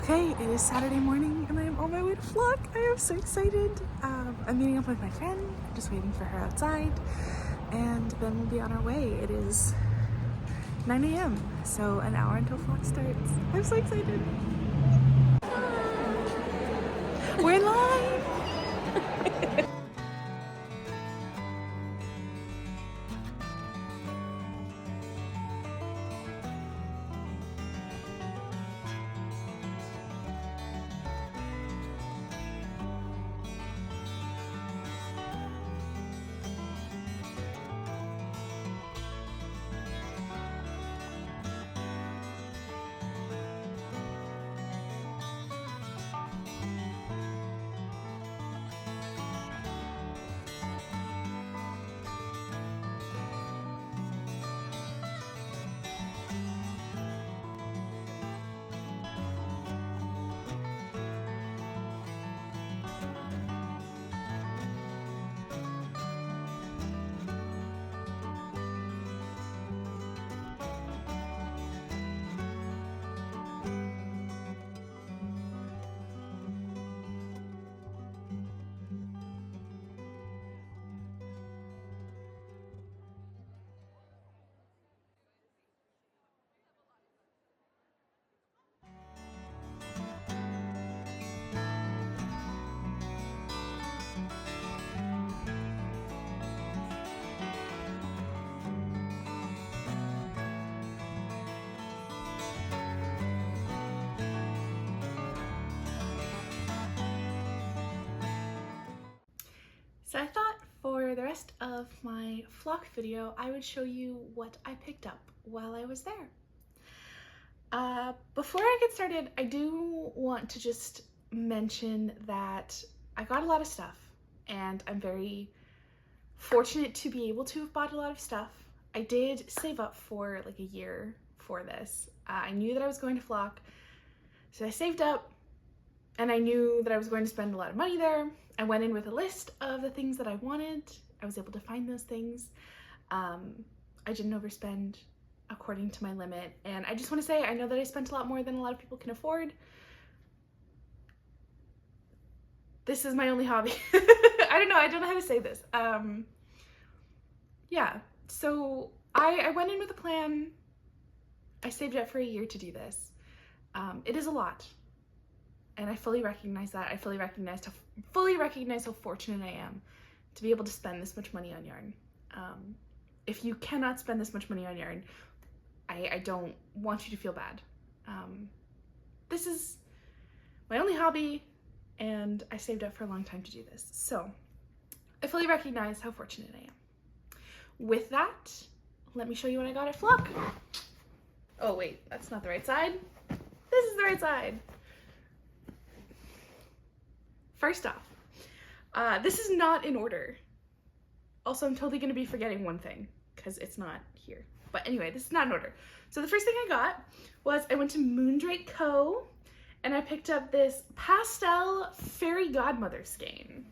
Okay, it is Saturday morning and I am on my way to flock. I am so excited. I'm meeting up with my friend, just waiting for her outside, and then we'll be on our way. It is 9 a.m., so an hour until flock starts. I'm so excited. We're in line! So I thought for the rest of my flock video, I would show you what I picked up while I was there. Before I get started, I do want to just mention that I got a lot of stuff and I'm very fortunate to be able to have bought a lot of stuff. I did save up for like a year for this. I knew that I was going to flock, so I saved up and I knew that I was going to spend a lot of money there. I went in with a list of the things that I wanted. I was able to find those things. I didn't overspend according to my limit. And I just want to say, I know that I spent a lot more than a lot of people can afford. This is my only hobby. I don't know how to say this. Yeah, so I went in with a plan. I saved up for a year to do this. It is a lot. And I fully recognize that. I fully recognize how fortunate I am to be able to spend this much money on yarn. If you cannot spend this much money on yarn, I don't want you to feel bad. This is my only hobby, and I saved up for a long time to do this. So I fully recognize how fortunate I am. With that, let me show you what I got at flock. Oh wait, that's not the right side. This is the right side. First off, this is not in order. Also, I'm totally going to be forgetting one thing because it's not here. But anyway, this is not in order. So the first thing I got was I went to Moondrake Co. and I picked up this pastel fairy godmother skein.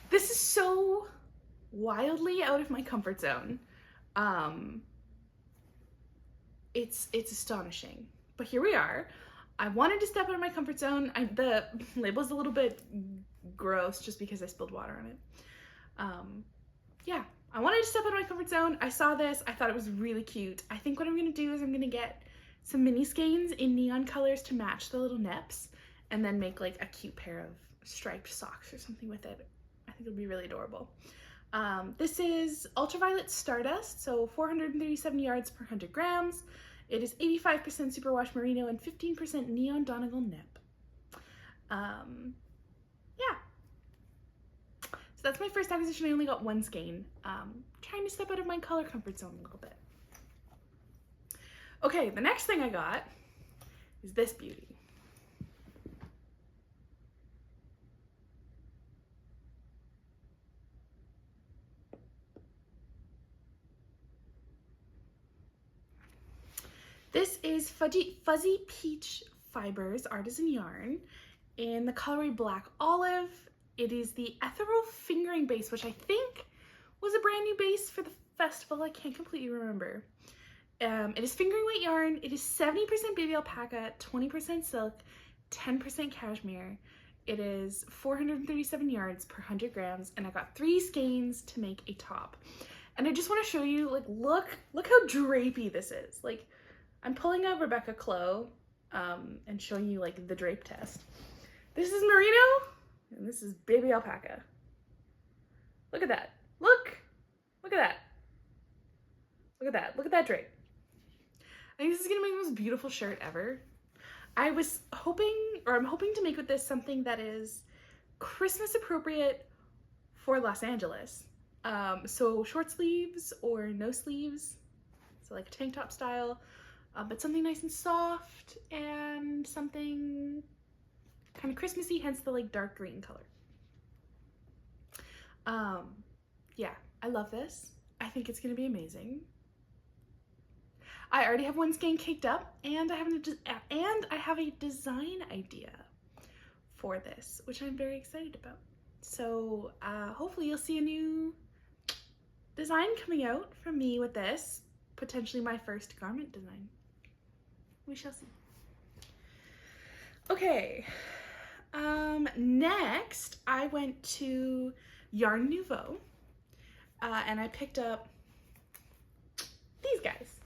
This is so wildly out of my comfort zone. It's astonishing, but here we are. I wanted to step out of my comfort zone. The label's a little bit gross just because I spilled water on it. Yeah, I wanted to step out of my comfort zone. I saw this, I thought it was really cute. I think what I'm gonna do is I'm gonna get some mini skeins in neon colors to match the little nips and then make like a cute pair of striped socks or something with it. I think it'll be really adorable. This is Ultraviolet Stardust, so 437 yards per 100 grams. It is 85% superwash merino and 15% neon Donegal nip. Yeah. So that's my first acquisition. I only got one skein. Trying to step out of my color comfort zone a little bit. Okay, the next thing I got is this beauty. This is Fuzzy Peach Fibers Artisan Yarn in the colorway Black Olive. It is the ethereal fingering base, which I think was a brand new base for the festival. I can't completely remember. It is fingering weight yarn. It is 70% baby alpaca, 20% silk, 10% cashmere. It is 437 yards per 100 grams, and I got 3 skeins to make a top. And I just want to show you, like, look how drapey this is. Like, I'm pulling out Rebecca Clow and showing you, like, the drape test. This is merino, and this is baby alpaca. Look at that. Look at that. Look at that. Look at that drape. I think this is gonna be the most beautiful shirt ever. I was hoping, or I'm hoping to make with this something that is Christmas appropriate for Los Angeles. So short sleeves or no sleeves, so like a tank top style, but something nice and soft and something kind of Christmassy, hence the like dark green color. Yeah, I love this. I think it's gonna be amazing. I already have one skein caked up, and I have a design idea for this, which I'm very excited about. So hopefully you'll see a new design coming out from me with this, potentially my first garment design. We shall see. Okay, next I went to Yarn Nouveau, and I picked up these guys.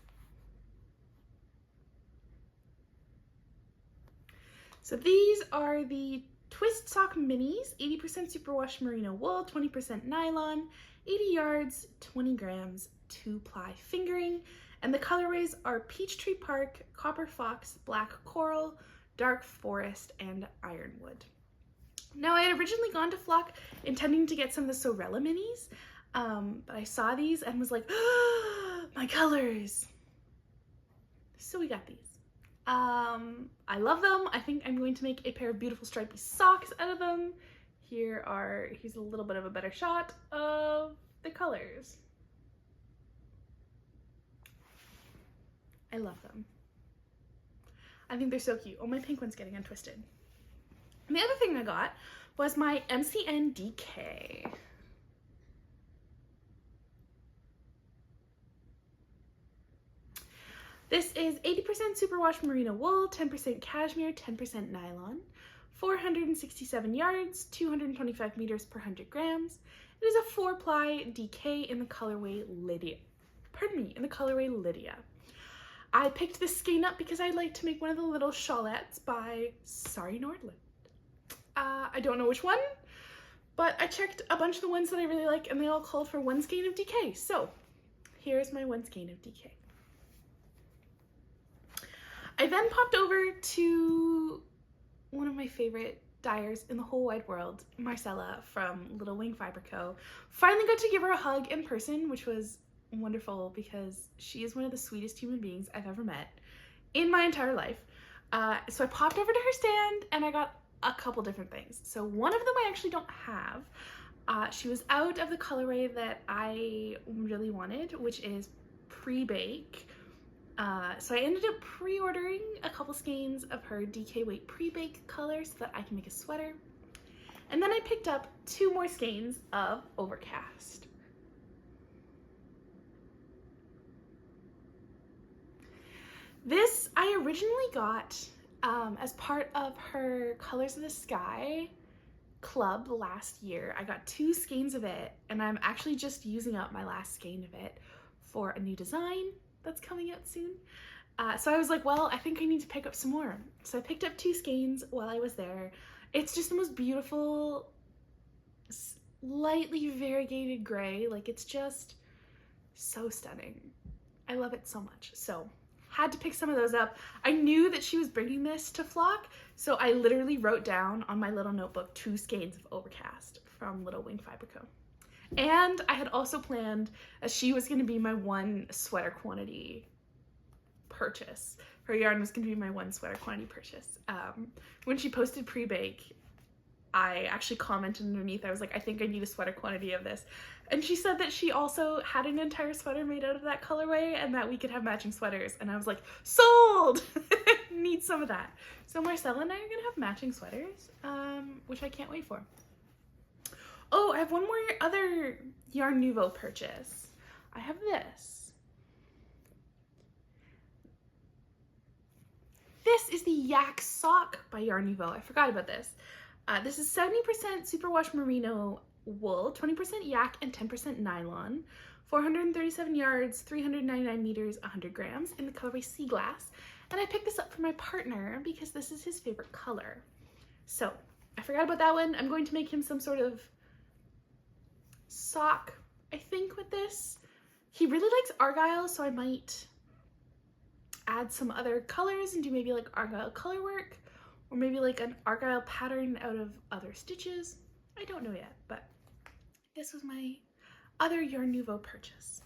So these are the Twist Sock Minis, 80% superwash merino wool, 20% nylon, 80 yards, 20 grams, 2-ply fingering, and the colorways are Peachtree Park, Copper Fox, Black Coral, Dark Forest, and Ironwood. Now I had originally gone to Flock intending to get some of the Sorella Minis, but I saw these and was like, oh, my colors! So we got these. I love them. I think I'm going to make a pair of beautiful stripy socks out of them. Here's a little bit of a better shot of the colors. I love them. I think they're so cute. Oh, my pink one's getting untwisted. And the other thing I got was my MCN DK. This is 80% superwash merino wool, 10% cashmere, 10% nylon, 467 yards, 225 meters per 100 grams. It is a 4-ply DK in the colorway Lydia. I picked this skein up because I'd like to make one of the little shawlettes by Sari Nordland. I don't know which one, but I checked a bunch of the ones that I really like, and they all called for 1 skein of DK. So here's my 1 skein of DK. I then popped over to one of my favorite dyers in the whole wide world, Marcella from Little Wing Fibre Co. Finally got to give her a hug in person, which was wonderful because she is one of the sweetest human beings I've ever met in my entire life. So I popped over to her stand and I got a couple different things. So one of them I actually don't have. She was out of the colorway that I really wanted, which is pre-bake. So I ended up pre-ordering a couple skeins of her DK weight pre-bake color so that I can make a sweater. And then I picked up 2 more skeins of Overcast. This I originally got as part of her Colors of the Sky club last year. I got 2 skeins of it, and I'm actually just using up my last skein of it for a new design that's coming out soon. So I was like, well, I think I need to pick up some more. So I picked up 2 skeins while I was there. It's just the most beautiful, lightly variegated gray. Like, it's just so stunning. I love it so much. So had to pick some of those up. I knew that she was bringing this to Flock, so I literally wrote down on my little notebook 2 skeins of Overcast from Little Wing Fibre Co. And I had also planned, as she was going to be my 1 sweater quantity purchase. Her yarn was going to be my 1 sweater quantity purchase. When she posted pre-bake, I actually commented underneath. I was like, I think I need a sweater quantity of this. And she said that she also had an entire sweater made out of that colorway and that we could have matching sweaters. And I was like, sold! Need some of that. So Marcella and I are going to have matching sweaters, which I can't wait for. Oh, I have one more other Yarn Nouveau purchase. I have this. This is the Yak Sock by Yarn Nouveau. I forgot about this. This is 70% superwash merino wool, 20% yak, and 10% nylon. 437 yards, 399 meters, 100 grams in the colorway Sea Glass. And I picked this up for my partner because this is his favorite color. So I forgot about that one. I'm going to make him some sort of sock, I think, with this. He really likes argyle, so I might add some other colors and do maybe like argyle color work, or maybe like an argyle pattern out of other stitches. I don't know yet, but this was my other Yarn Nouveau purchase.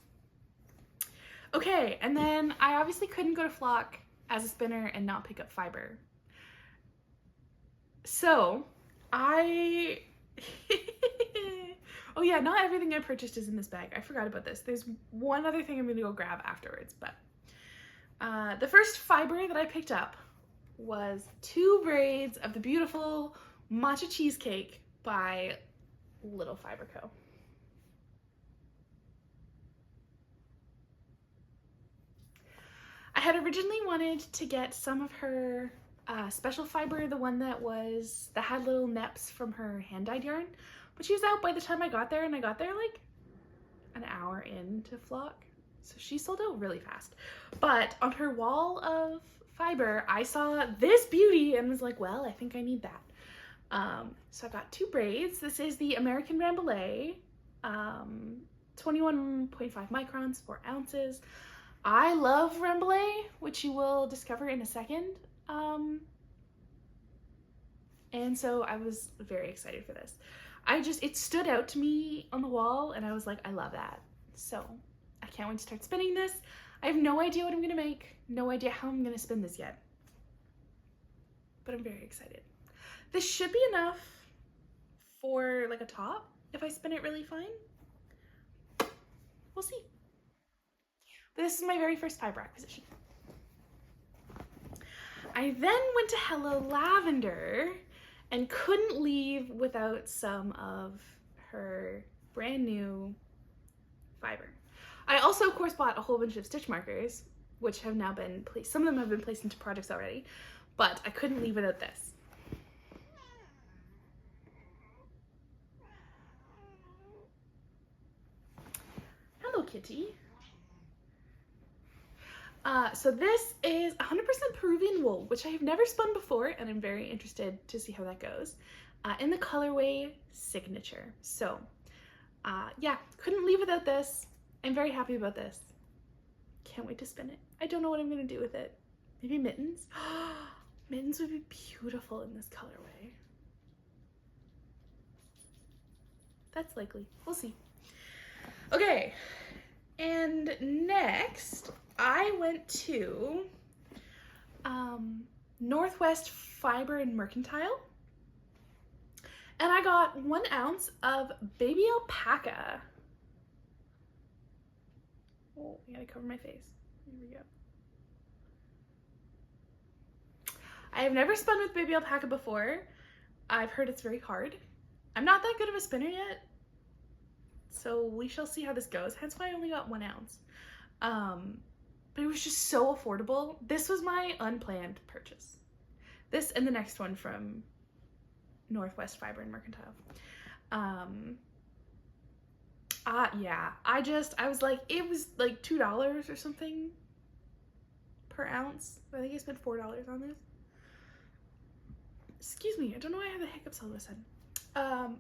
Okay, and then I obviously couldn't go to Flock as a spinner and not pick up fibre. So I oh yeah, not everything I purchased is in this bag. I forgot about this. There's one other thing I'm gonna go grab afterwards, but the first fibre that I picked up was 2 braids of the beautiful matcha cheesecake by Little Fibre Co. I had originally wanted to get some of her special fibre, the one that had little neps from her hand-dyed yarn, but she was out by the time I got there, and I got there like an hour into Flock. So she sold out really fast. But on her wall of fibre, I saw this beauty and was like, well, I think I need that. So I got 2 braids. This is the American Rambouillet, 21.5 microns, 4 ounces. I love Rambouillet, which you will discover in a second. And so I was very excited for this. It stood out to me on the wall and I was like, I love that. So I can't wait to start spinning this. I have no idea what I'm gonna make, no idea how I'm gonna spin this yet, but I'm very excited. This should be enough for like a top if I spin it really fine. We'll see. But this is my very first fibre acquisition. I then went to Hello Lavender and couldn't leave without some of her brand new fibre. I also, of course, bought a whole bunch of stitch markers, which have now been placed. Some of them have been placed into projects already, but I couldn't leave without this. Hello, kitty. So this is 100% Peruvian wool, which I have never spun before, and I'm very interested to see how that goes, in the colorway Signature. So yeah, couldn't leave without this. I'm very happy about this. Can't wait to spin it. I don't know what I'm gonna do with it. Maybe mittens? Mittens would be beautiful in this colorway. That's likely. We'll see. Okay, and next I went to Northwest Fibre and Mercantile, and I got 1 ounce of baby alpaca. Oh, I gotta cover my face. Here we go. I have never spun with baby alpaca before. I've heard it's very hard. I'm not that good of a spinner yet, so we shall see how this goes. Hence why I only got 1 ounce. But it was just so affordable. This was my unplanned purchase. This and the next one from Northwest Fibre and Mercantile. Yeah, I was like, it was like $2 or something per ounce. I think I spent $4 on this. Excuse me, I don't know why I have the hiccups all of a sudden.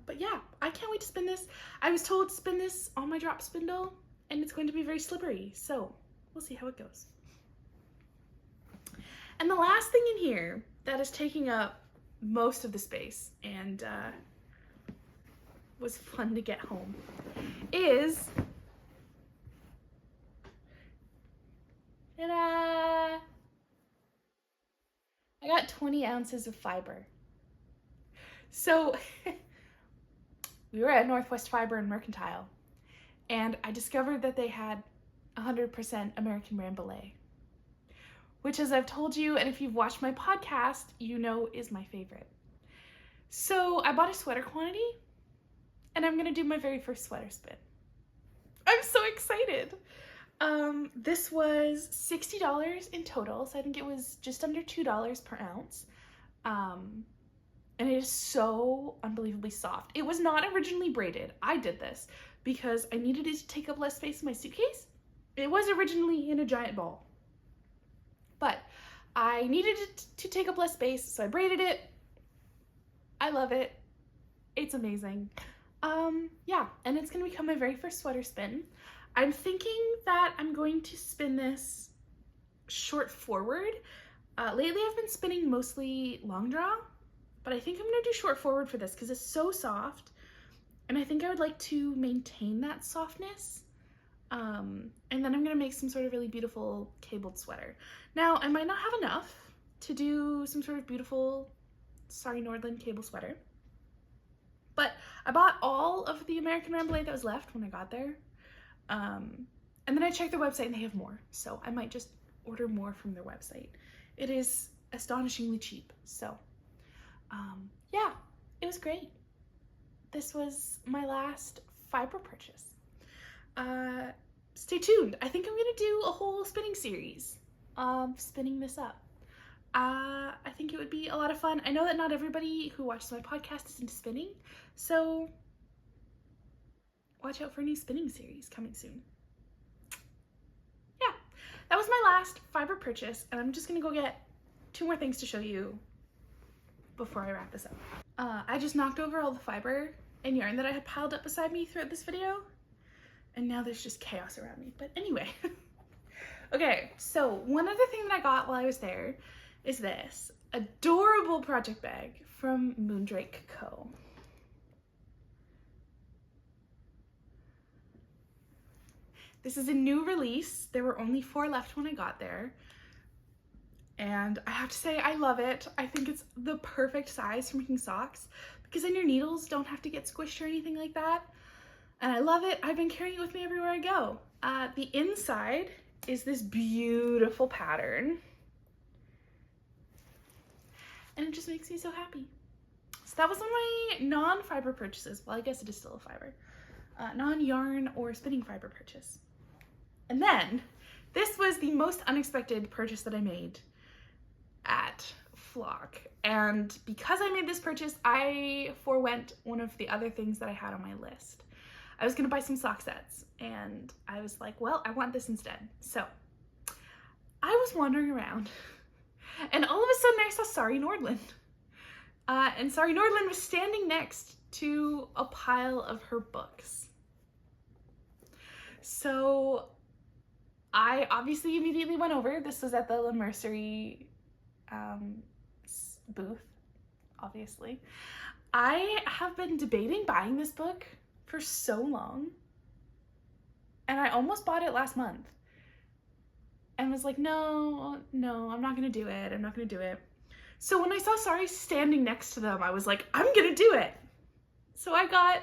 But yeah, I can't wait to spin this. I was told to spin this on my drop spindle, and it's going to be very slippery, so we'll see how it goes. And the last thing in here that is taking up most of the space and was fun to get home is, ta-da! I got 20 ounces of fibre. So we were at Northwest Fibre and Mercantile, and I discovered that they had 100% American Rambouillet, which, as I've told you, and if you've watched my podcast, you know is my favorite. So I bought a sweater quantity, and I'm gonna do my very first sweater spin. I'm so excited. This was $60 in total, so I think it was just under $2 per ounce. And it is so unbelievably soft. It was not originally braided. I did this because I needed it to take up less space in my suitcase. It was originally in a giant ball, but I needed it to take up less space, so I braided it. I love it. It's amazing. Yeah, and it's gonna become my very first sweater spin. I'm thinking that I'm going to spin this short forward. Lately I've been spinning mostly long draw, but I think I'm gonna do short forward for this because it's so soft, and I think I would like to maintain that softness. And then I'm gonna make some sort of really beautiful cabled sweater. Now, I might not have enough to do some sort of beautiful Sari Nordland cable sweater, but I bought all of the American Rambouillet that was left when I got there. And then I checked their website and they have more, so I might just order more from their website. It is astonishingly cheap, so yeah, it was great. This was my last fibre purchase. Stay tuned. I think I'm gonna do a whole spinning series of spinning this up. I think it would be a lot of fun. I know that not everybody who watches my podcast is into spinning, so watch out for a new spinning series coming soon. Yeah, that was my last fibre purchase, and I'm just gonna go get 2 more things to show you before I wrap this up. I just knocked over all the fibre and yarn that I had piled up beside me throughout this video, and now there's just chaos around me. But anyway, okay, so one other thing that I got while I was there is this adorable project bag from Moondrake Co. This is a new release. There were only 4 left when I got there, and I have to say I love it. I think it's the perfect size for making socks because then your needles don't have to get squished or anything like that, and I love it. I've been carrying it with me everywhere I go. The inside is this beautiful pattern, and it just makes me so happy. So that was one of my non-fibre purchases. Well, I guess it is still a fibre. Non-yarn or spinning fibre purchase. And then this was the most unexpected purchase that I made at Flock. And because I made this purchase, I forewent one of the other things that I had on my list. I was gonna buy some sock sets, and I was like, well, I want this instead. So I was wandering around, and all of a sudden I saw Sari Nordland. And Sari Nordland was standing next to a pile of her books. So I obviously immediately went over. This was at the La Mercerie booth, obviously. I have been debating buying this book for so long, and I almost bought it last month and was like, no, I'm not gonna do it. I'm not gonna do it. So when I saw Sari standing next to them, I was like, I'm gonna do it. So I got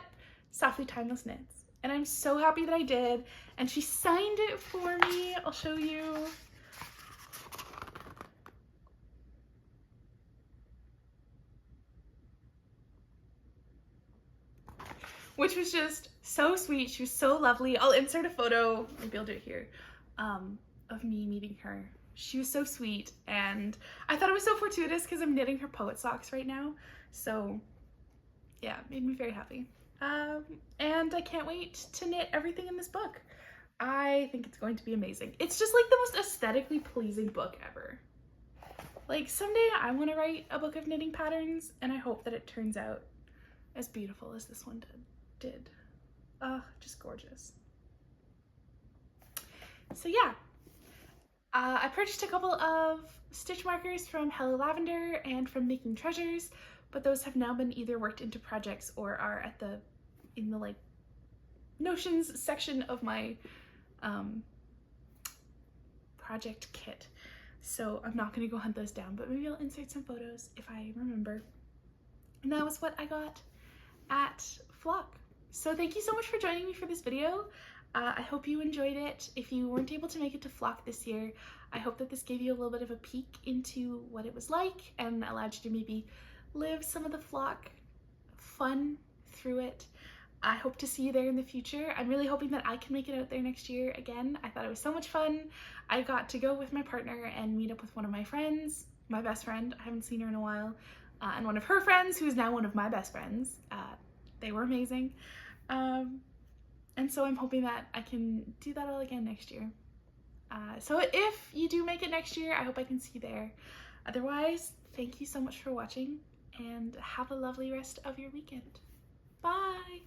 Softly Timeless Knits, and I'm so happy that I did, and she signed it for me. I'll show you. Which was just so sweet. She was so lovely. I'll insert a photo, maybe I'll do it here, of me meeting her. She was so sweet, and I thought it was so fortuitous because I'm knitting her poet socks right now. So yeah, it made me very happy. And I can't wait to knit everything in this book. I think it's going to be amazing. It's just like the most aesthetically pleasing book ever. Like someday I want to write a book of knitting patterns, and I hope that it turns out as beautiful as this one did. Just gorgeous. So yeah, I purchased a couple of stitch markers from Hello Lavender and from Making Treasures, but those have now been either worked into projects or are at in the like notions section of my project kit. So I'm not gonna go hunt those down, but maybe I'll insert some photos if I remember. And that was what I got at Flock. So thank you so much for joining me for this video. I hope you enjoyed it. If you weren't able to make it to Flock this year, I hope that this gave you a little bit of a peek into what it was like and allowed you to maybe live some of the Flock fun through it. I hope to see you there in the future. I'm really hoping that I can make it out there next year again. I thought it was so much fun. I got to go with my partner and meet up with one of my friends, my best friend. I haven't seen her in a while. And one of her friends, who is now one of my best friends. They were amazing. And so I'm hoping that I can do that all again next year. So if you do make it next year, I hope I can see you there. Otherwise, thank you so much for watching and have a lovely rest of your weekend. Bye!